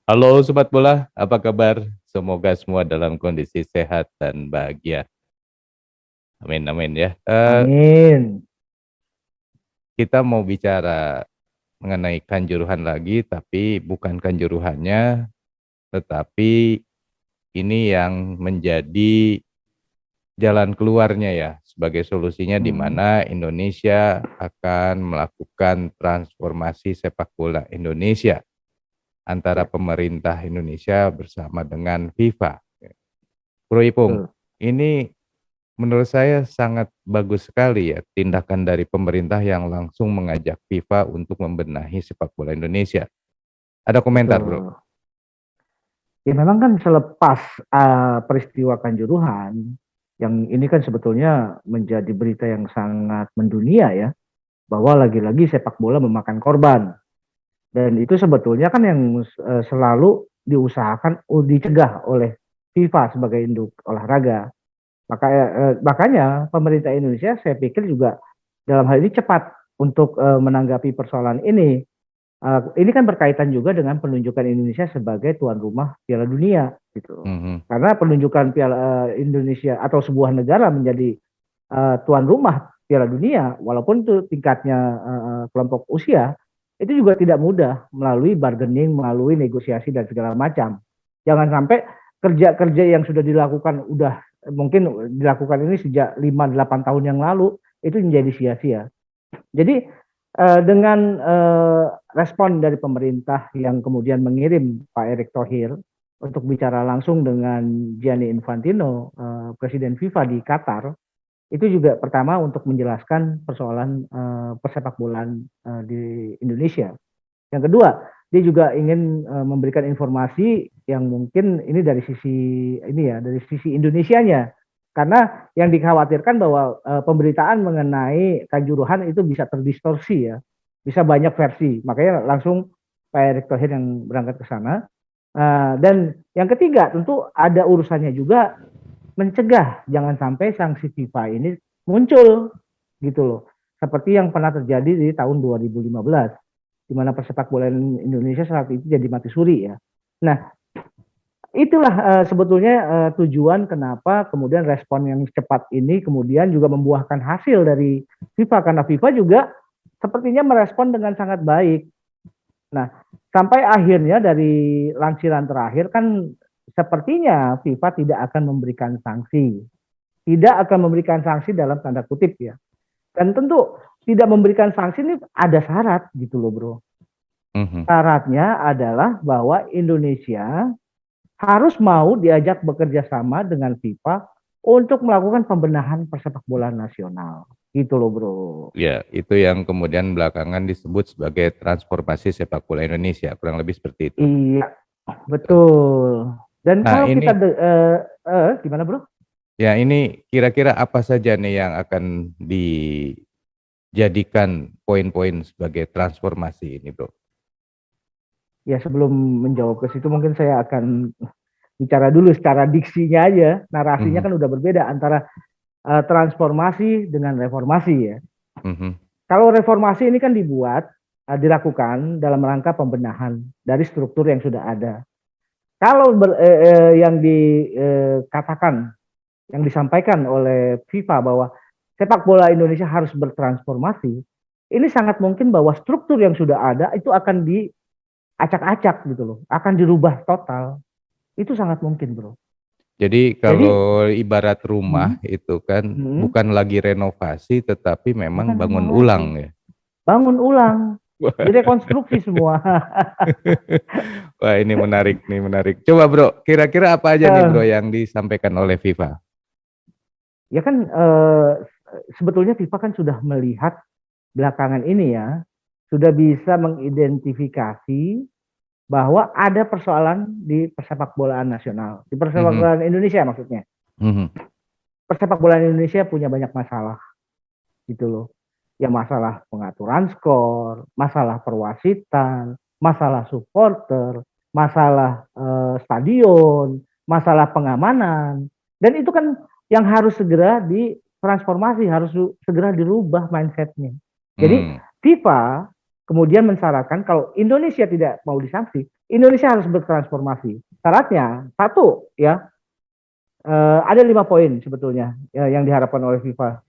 Halo Sobat Bola, apa kabar? Semoga semua dalam kondisi sehat dan bahagia. Amin, amin ya. Amin. Kita mau bicara mengenai Kanjuruhan lagi, tapi bukan Kanjuruhannya, tetapi ini yang menjadi jalan keluarnya ya, sebagai solusinya di Hmm, mana Indonesia akan melakukan transformasi sepak bola Indonesia antara ya, pemerintah Indonesia bersama dengan FIFA. Bro Ipung, betul. ini menurut saya sangat bagus sekali ya tindakan dari pemerintah yang langsung mengajak FIFA untuk membenahi sepak bola Indonesia. Ada komentar, Bro? Betul. Ya memang kan selepas peristiwa Kanjuruhan, yang ini kan sebetulnya menjadi berita yang sangat mendunia ya, bahwa lagi-lagi sepak bola memakan korban. Dan itu sebetulnya kan yang selalu diusahakan, dicegah oleh FIFA sebagai induk olahraga. Makanya pemerintah Indonesia saya pikir juga dalam hal ini cepat untuk menanggapi persoalan ini. Ini kan berkaitan juga dengan penunjukan Indonesia sebagai tuan rumah Piala Dunia gitu. Mhm. Karena penunjukan Piala Indonesia atau sebuah negara menjadi tuan rumah Piala Dunia, walaupun itu tingkatnya kelompok usia, itu juga tidak mudah melalui bargaining, melalui negosiasi dan segala macam. Jangan sampai kerja-kerja yang sudah dilakukan mungkin dilakukan ini sejak 5-8 tahun yang lalu itu menjadi sia-sia. Jadi dengan respon dari pemerintah yang kemudian mengirim Pak Erick Thohir untuk bicara langsung dengan Gianni Infantino, Presiden FIFA di Qatar, itu juga pertama untuk menjelaskan persoalan persepak bolaan di Indonesia. Yang kedua, dia juga ingin memberikan informasi yang mungkin ini dari sisi ini ya, dari sisi Indonesianya. Karena yang dikhawatirkan bahwa pemberitaan mengenai Kanjuruhan itu bisa terdistorsi ya, bisa banyak versi. Makanya langsung Pak Erick Thohir yang berangkat ke sana. Dan yang ketiga tentu ada urusannya juga mencegah jangan sampai sanksi FIFA ini muncul gitu loh. Seperti yang pernah terjadi di tahun 2015 di mana persepak bola Indonesia saat itu jadi mati suri ya. Nah, itulah sebetulnya tujuan kenapa kemudian respon yang cepat ini kemudian juga membuahkan hasil dari FIFA karena FIFA juga sepertinya merespon dengan sangat baik. Nah, sampai akhirnya dari lansiran terakhir kan sepertinya FIFA tidak akan memberikan sanksi. Tidak akan memberikan sanksi dalam tanda kutip ya. Dan tentu tidak memberikan sanksi ini ada syarat gitu loh bro. Mhm. Syaratnya adalah bahwa Indonesia harus mau diajak bekerja sama dengan FIFA untuk melakukan pembenahan persepak bola nasional. Gitu loh bro. Ya, itu yang kemudian belakangan disebut sebagai transformasi sepak bola Indonesia, kurang lebih seperti itu. Iya, betul. Dan Nah, kalau kita ini gimana bro? ya ini kira-kira apa saja nih yang akan dijadikan poin-poin sebagai transformasi ini, Bro? Ya sebelum menjawab ke situ mungkin saya akan bicara dulu secara diksinya aja. Narasinya Mhm. kan udah berbeda antara transformasi dengan reformasi ya. Mhm. Kalau reformasi ini kan dilakukan dalam rangka pembenahan dari struktur yang sudah ada. Kalau yang dikatakan, yang disampaikan oleh FIFA bahwa sepak bola Indonesia harus bertransformasi, ini sangat mungkin bahwa struktur yang sudah ada itu akan diacak-acak gitu loh, akan dirubah total. Itu sangat mungkin, bro. Jadi Jadi, kalau ibarat rumah hmm, itu kan hmm, bukan lagi renovasi tetapi memang bukan bangun renovasi, ulang ya. bangun ulang, direkonstruksi semua. Wah, ini menarik nih, menarik. Coba Bro, kira-kira apa aja nih Bro yang disampaikan oleh FIFA? Ya kan sebetulnya FIFA kan sudah melihat belakangan ini ya, sudah bisa mengidentifikasi bahwa ada persoalan di persepak bolaan nasional, di persepak Mhm. bolaan Indonesia maksudnya. Mhm. Persepak bolaan Indonesia punya banyak masalah gitu loh. Ya masalah pengaturan skor, masalah perwasitan, masalah supporter, masalah stadion, masalah pengamanan. Dan itu kan yang harus segera ditransformasi, harus segera dirubah mindsetnya. Jadi Hmm. FIFA kemudian mensyaratkan kalau Indonesia tidak mau disanksi, Indonesia harus bertransformasi. Syaratnya satu ya, ada 5 poin sebetulnya ya, yang diharapkan oleh FIFA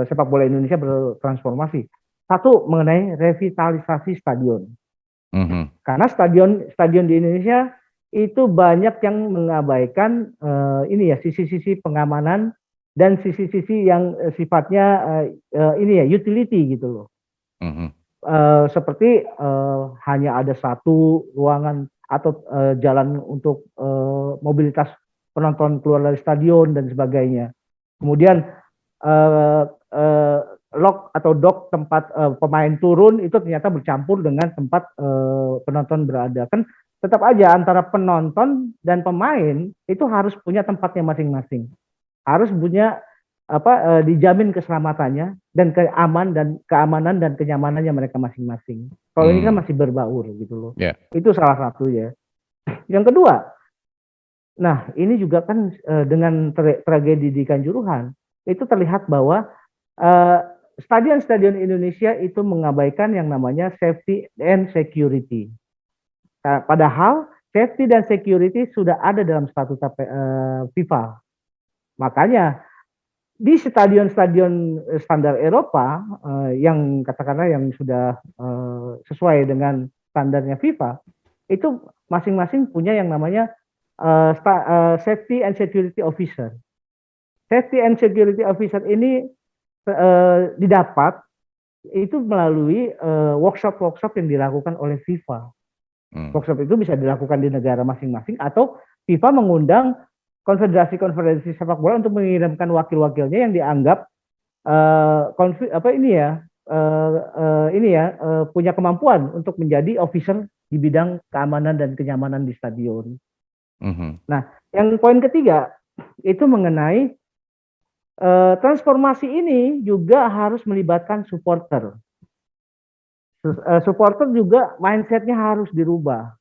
sepak bola Indonesia bertransformasi. Satu, mengenai revitalisasi stadion. Karena stadion di Indonesia itu banyak yang mengabaikan ini ya, sisi-sisi pengamanan dan sisi-sisi yang sifatnya ini ya, utility gitu loh. Seperti hanya ada satu ruangan atau jalan untuk mobilitas penonton keluar dari stadion dan sebagainya. Kemudian lock atau dock tempat pemain turun itu ternyata bercampur dengan tempat penonton berada. Kan tetap aja antara penonton dan pemain itu harus punya tempatnya masing-masing. Harus punya dijamin keselamatannya dan keamanan dan kenyamanannya mereka masing-masing. Kalau ini kan masih berbaur gitu loh. Itu salah satu ya. Yang kedua, nah ini juga kan dengan tragedi di Kanjuruhan itu terlihat bahwa stadion-stadion Indonesia itu mengabaikan yang namanya safety and security. Padahal safety dan security sudah ada dalam statuta FIFA. Makanya di stadion-stadion standar Eropa yang katakanlah yang sudah sesuai dengan standarnya FIFA, itu masing-masing punya yang namanya safety and security officer. Safety and security officer ini didapat itu melalui workshop-workshop yang dilakukan oleh FIFA. Workshop itu bisa dilakukan di negara masing-masing atau FIFA mengundang konfederasi-konfederasi sepak bola untuk mengirimkan wakil-wakilnya yang dianggap punya kemampuan untuk menjadi officer di bidang keamanan dan kenyamanan di stadion. Nah, yang poin ketiga itu mengenai transformasi ini juga harus melibatkan supporter. Supporter juga mindsetnya harus dirubah.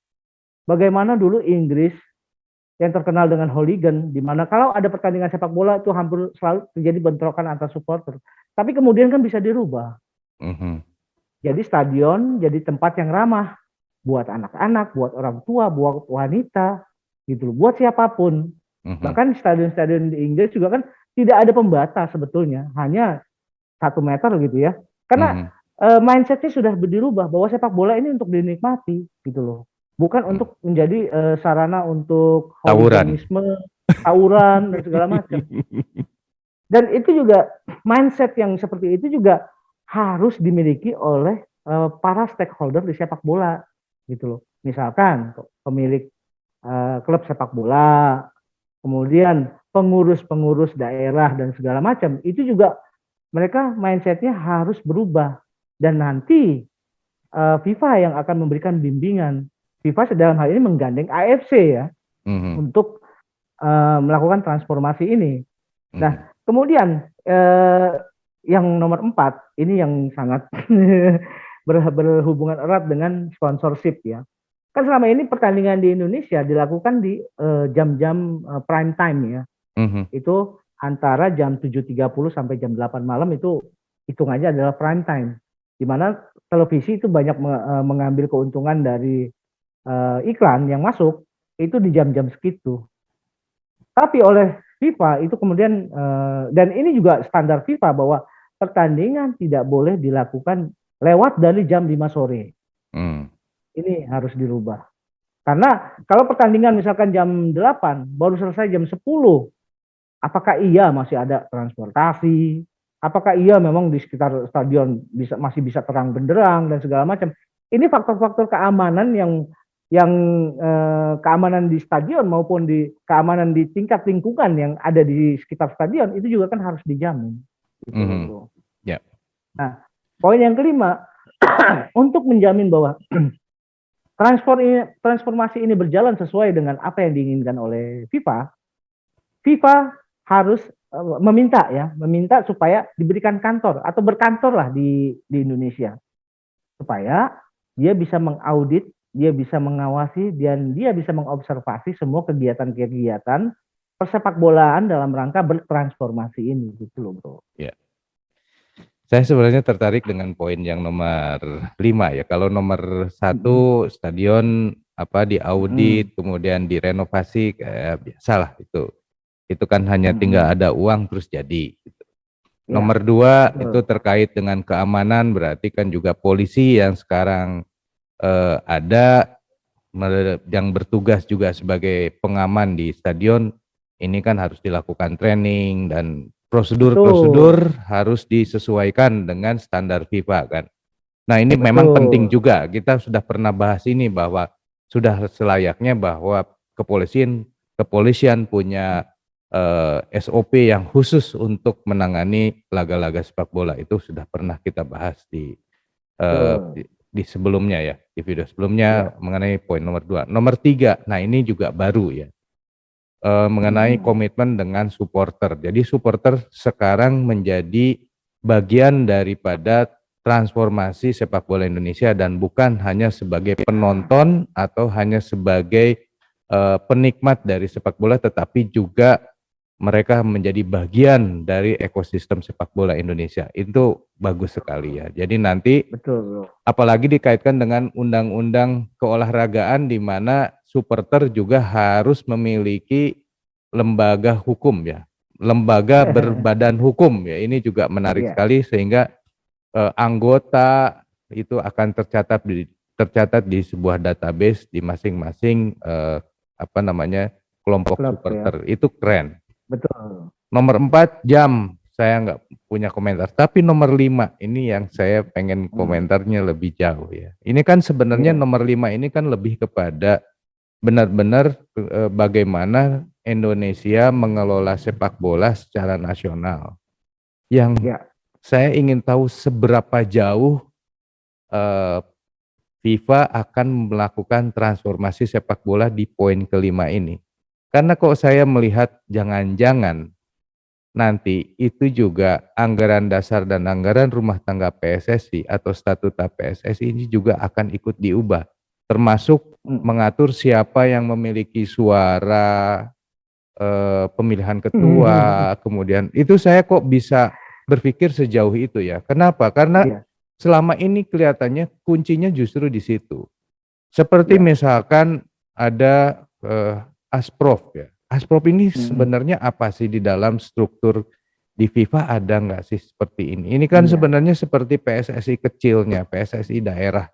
Bagaimana dulu Inggris yang terkenal dengan hooligan, di mana kalau ada pertandingan sepak bola itu hampir selalu terjadi bentrokan antar supporter. Tapi kemudian kan bisa dirubah. Jadi stadion jadi tempat yang ramah buat anak-anak, buat orang tua, buat wanita, gitu, buat siapapun. Bahkan stadion-stadion di Inggris juga kan tidak ada pembatas sebetulnya, hanya 1 meter gitu ya. Karena mindsetnya sudah dirubah bahwa sepak bola ini untuk dinikmati gitu loh. Bukan untuk menjadi sarana untuk hooliganisme, tawuran dan segala macam. Dan itu juga mindset yang seperti itu juga harus dimiliki oleh para stakeholder di sepak bola gitu loh. Misalkan pemilik klub sepak bola, kemudian pengurus-pengurus daerah dan segala macam, itu juga mereka mindsetnya harus berubah. Dan nanti FIFA yang akan memberikan bimbingan. FIFA dalam hal ini menggandeng AFC ya untuk melakukan transformasi ini. Nah, kemudian yang nomor 4 ini yang sangat berhubungan erat dengan sponsorship ya. Kan selama ini pertandingan di Indonesia dilakukan di jam-jam prime time ya. Itu antara jam 7.30 sampai jam 8 malam itu hitungannya adalah prime time. Di mana televisi itu banyak mengambil keuntungan dari iklan yang masuk itu di jam-jam segitu. Tapi oleh FIFA itu kemudian dan ini juga standar FIFA bahwa pertandingan tidak boleh dilakukan lewat dari jam 5 sore. Ini harus dirubah. Karena kalau pertandingan misalkan jam 8 baru selesai jam 10, apakah iya masih ada transportasi? Apakah iya memang di sekitar stadion masih bisa terang benderang dan segala macam? Ini faktor-faktor keamanan yang keamanan di stadion maupun di keamanan di tingkat lingkungan yang ada di sekitar stadion itu juga kan harus dijamin. Gitu. Nah, poin yang kelima untuk menjamin bahwa transformasi ini berjalan sesuai dengan apa yang diinginkan oleh FIFA, FIFA harus meminta supaya diberikan kantor atau berkantor lah di Indonesia, supaya dia bisa mengaudit, dia bisa mengawasi, dan dia bisa mengobservasi semua kegiatan-kegiatan persepak bolaan dalam rangka bertransformasi ini, gitu loh bro. Ya. Saya sebenarnya tertarik dengan poin yang nomor 5 ya. Kalau nomor 1 stadion Mm-mm. diaudit, kemudian direnovasi, kayak biasalah itu. Itu kan hanya tinggal Mm-mm. ada uang terus jadi. Ya, Nomor dua itu betul. terkait dengan keamanan, berarti kan juga polisi yang sekarang ada yang bertugas juga sebagai pengaman di stadion, ini kan harus dilakukan training dan Betul. prosedur-prosedur harus disesuaikan dengan standar FIFA kan. Nah, ini memang penting Betul. juga. Kita sudah pernah bahas ini bahwa sudah selayaknya bahwa kepolisian punya SOP yang khusus untuk menangani laga-laga sepak bola. Itu sudah pernah kita bahas eh, Betul. di sebelumnya ya, di video sebelumnya Ya. mengenai poin nomor 2. Nomor 3, nah ini juga baru ya, mengenai Mm-mm. komitmen dengan supporter. Jadi supporter sekarang menjadi bagian daripada transformasi sepak bola Indonesia dan bukan hanya sebagai penonton atau hanya sebagai penikmat dari sepak bola, tetapi juga mereka menjadi bagian dari ekosistem sepak bola Indonesia. Itu bagus sekali ya. Jadi nanti Betul, bro. apalagi dikaitkan dengan undang-undang keolahragaan di mana supporter juga harus memiliki lembaga hukum ya, lembaga berbadan hukum ya. Ini juga menarik Iya, sekali sehingga anggota itu akan tercatat di sebuah database di masing-masing kelompok klub ya. supporter. Itu keren. Betul. Nomor 4, jam. Saya nggak punya komentar. Tapi nomor 5 ini yang saya pengen Hmm. komentarnya lebih jauh ya. Ini kan sebenarnya Iya, nomor 5 ini kan lebih kepada benar-benar bagaimana Indonesia mengelola sepak bola secara nasional. Yang iya. saya ingin tahu seberapa jauh eh, FIFA akan melakukan transformasi sepak bola di poin kelima ini. Karena kok saya melihat jangan-jangan nanti itu juga anggaran dasar dan anggaran rumah tangga PSSI atau statuta PSSI ini juga akan ikut diubah, termasuk Hmm. mengatur siapa yang memiliki suara, pemilihan ketua, kemudian itu saya kok bisa berpikir sejauh itu ya. Kenapa? Karena Iya, selama ini kelihatannya kuncinya justru di situ. Seperti iya. misalkan ada Asprof ya. Asprof ini Hmm. sebenarnya apa sih di dalam struktur di FIFA, ada nggak sih seperti ini? Ini kan Iya, sebenarnya seperti PSSI kecilnya, PSSI daerah.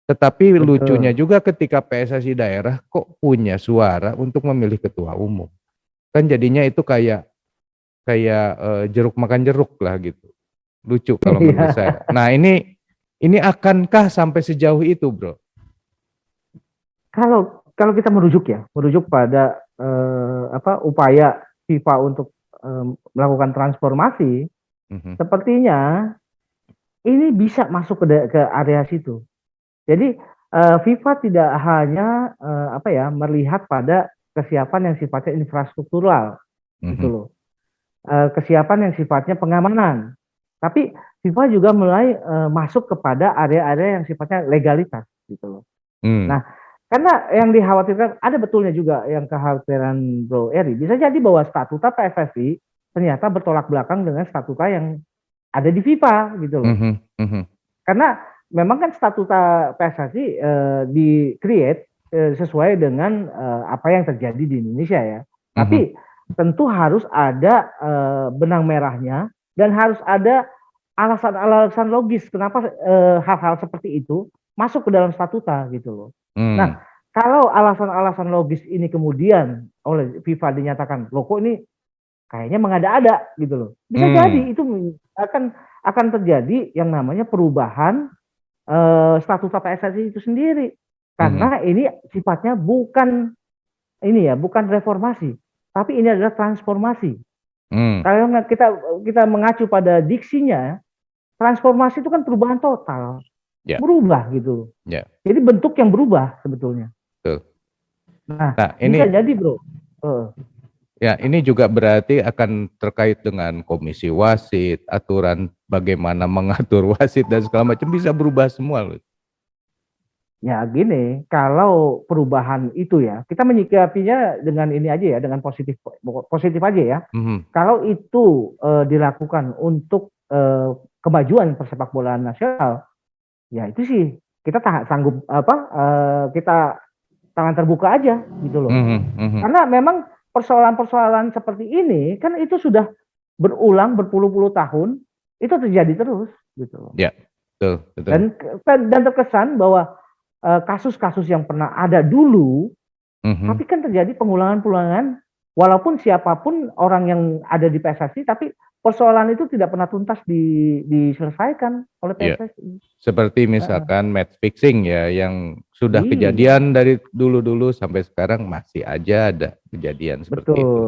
Tetapi lucunya betul. juga ketika PSSI daerah kok punya suara untuk memilih ketua umum. Kan jadinya itu kayak kayak jeruk makan jeruk lah gitu. Lucu kalau menurut Iya. saya. Nah, ini akankah sampai sejauh itu, Bro? Kalau kita merujuk pada upaya FIFA untuk melakukan transformasi, Mhm, sepertinya ini bisa masuk ke area situ. Jadi FIFA tidak hanya melihat pada kesiapan yang sifatnya infrastruktural gitu mhm, loh. Kesiapan yang sifatnya pengamanan. Tapi FIFA juga mulai masuk kepada area-area yang sifatnya legalitas gitu loh. hmm, Nah, karena yang dikhawatirkan ada betulnya juga yang kekhawatiran Bro Eri. Bisa jadi bahwa statuta PSSI ternyata bertolak belakang dengan statuta yang ada di FIFA gitu loh. mhm, mhm, Karena memang kan statuta PSSI di-create sesuai dengan apa yang terjadi di Indonesia ya. mhm, Tapi tentu harus ada benang merahnya dan harus ada alasan-alasan logis kenapa hal-hal seperti itu masuk ke dalam statuta gitu loh. Nah, hmm, kalau alasan-alasan logis ini kemudian oleh FIFA dinyatakan, loh kok ini kayaknya mengada-ada gitu loh. Bisa jadi hmm, itu akan terjadi yang namanya perubahan statuta PSSI itu sendiri. mhm, Karena ini sifatnya bukan reformasi, tapi ini adalah transformasi. hmm, Kalau kita kita mengacu pada diksinya, transformasi itu kan perubahan total, ya, berubah gitu. ya, Jadi bentuk yang berubah sebetulnya. betul. Nah, Nah, bisa ini jadi bro. ya, ini juga berarti akan terkait dengan komisi wasit, aturan bagaimana mengatur wasit dan segala macam bisa berubah semua loh. Ya gini, kalau perubahan itu ya, kita menyikapinya dengan ini aja ya, dengan positif positif aja ya. Mhm, Kalau itu dilakukan untuk kemajuan persepak bolaan nasional, ya itu sih kita sanggup kita tangan terbuka aja gitu loh. Karena memang persoalan-persoalan seperti ini kan itu sudah berulang berpuluh-puluh tahun, itu terjadi terus gitu loh. Ya, betul. Dan terkesan bahwa kasus-kasus yang pernah ada dulu, tapi kan terjadi pengulangan-pengulangan, walaupun siapapun orang yang ada di PSSI, tapi persoalan itu tidak pernah tuntas diselesaikan oleh PSSI. Seperti misalkan match fixing ya, yang sudah kejadian dari dulu-dulu sampai sekarang masih aja ada kejadian seperti itu.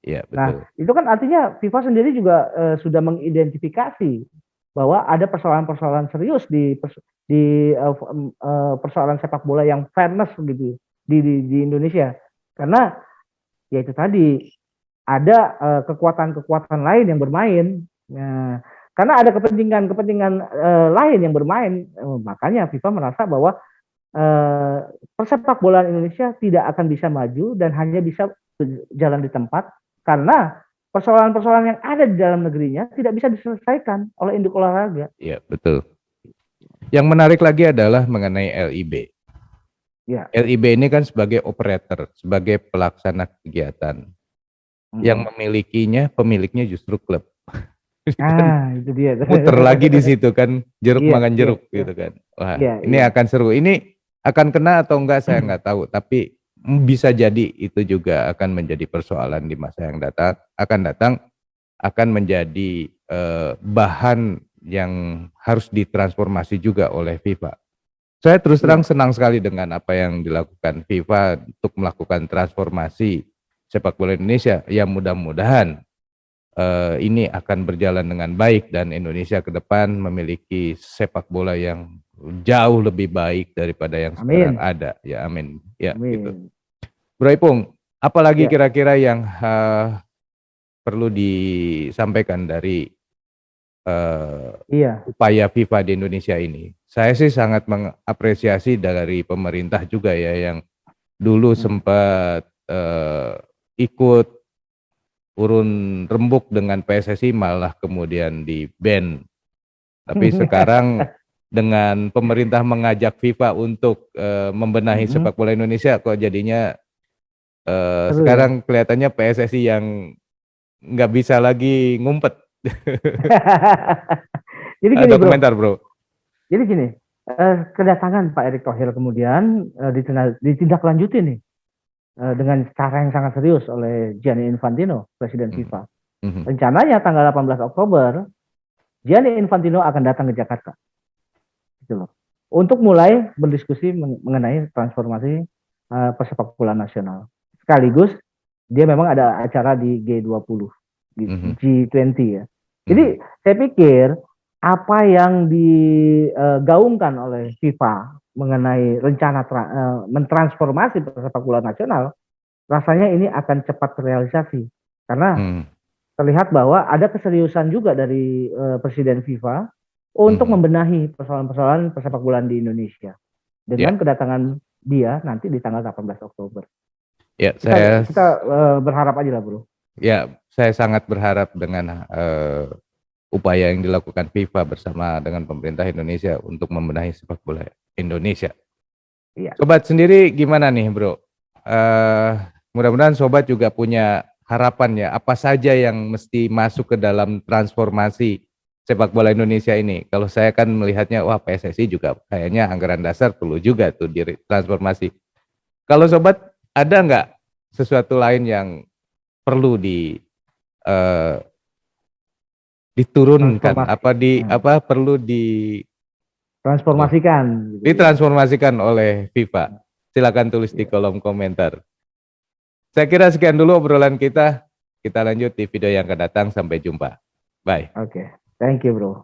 Ya, betul. Nah, itu kan artinya FIFA sendiri juga sudah mengidentifikasi bahwa ada persoalan-persoalan serius di persoalan sepak bola yang fairness gitu di Indonesia. Karena ya itu tadi ada kekuatan-kekuatan lain yang bermain. Nah, karena ada kepentingan lain yang bermain, makanya FIFA merasa bahwa persepak bolaan Indonesia tidak akan bisa maju dan hanya bisa jalan di tempat karena persoalan-persoalan yang ada di dalam negerinya tidak bisa diselesaikan oleh induk olahraga. Iya, betul. Yang menarik lagi adalah mengenai LIB. Ya. LIB ini kan sebagai operator, sebagai pelaksana kegiatan. Yang memilikinya, pemiliknya justru klub. Itu dia. Muter lagi di situ kan, jeruk makan jeruk gitu kan. Wah, ini akan seru. Ini akan kena atau enggak saya nggak tahu, tapi bisa jadi itu juga akan menjadi persoalan di masa yang akan menjadi bahan yang harus ditransformasi juga oleh FIFA. Saya terus terang senang sekali dengan apa yang dilakukan FIFA untuk melakukan transformasi sepak bola Indonesia. Ya mudah-mudahan ini akan berjalan dengan baik dan Indonesia ke depan memiliki sepak bola yang jauh lebih baik daripada yang sekarang ada. Ya amin. Ya gitu. Bro Ipung, apalagi kira-kira yang perlu disampaikan dari upaya FIFA di Indonesia ini? Saya sih sangat mengapresiasi dari pemerintah juga ya yang dulu sempat ikut urun rembuk dengan PSSI malah kemudian di-ban. Tapi sekarang dengan pemerintah mengajak FIFA untuk membenahi sepak bola Indonesia kok jadinya sekarang kelihatannya PSSI yang nggak bisa lagi ngumpet. Jadi gini, komentar bro. Jadi gini, kedatangan Pak Erick Thohir kemudian ditindaklanjuti nih dengan cara yang sangat serius oleh Gianni Infantino, Presiden FIFA. Rencananya tanggal 18 Oktober, Gianni Infantino akan datang ke Jakarta. Gitu loh. Untuk mulai berdiskusi mengenai transformasi persepak bola nasional. Sekaligus dia memang ada acara di G20, G20 ya. Jadi saya pikir apa yang digaungkan oleh FIFA mengenai rencana mentransformasi persepak bola nasional, rasanya ini akan cepat terrealisasi karena terlihat bahwa ada keseriusan juga dari Presiden FIFA untuk membenahi persoalan-persoalan persepak bola di Indonesia dengan kedatangan dia nanti di tanggal 18 Oktober. Ya, kita berharap aja lah bro. Ya, saya sangat berharap dengan upaya yang dilakukan FIFA bersama dengan pemerintah Indonesia untuk membenahi sepak bola Indonesia. Iya. Sobat sendiri gimana nih bro? Mudah-mudahan sobat juga punya harapan ya. Apa saja yang mesti masuk ke dalam transformasi sepak bola Indonesia ini? Kalau saya kan melihatnya, wah PSSI juga kayaknya anggaran dasar perlu juga tuh transformasi. Kalau sobat ada nggak sesuatu lain yang perlu diturunkan perlu ditransformasikan oleh FIFA? Silakan tulis di kolom komentar. Saya kira sekian dulu obrolan kita lanjut di video yang akan datang. Sampai jumpa, bye. Oke, thank you bro.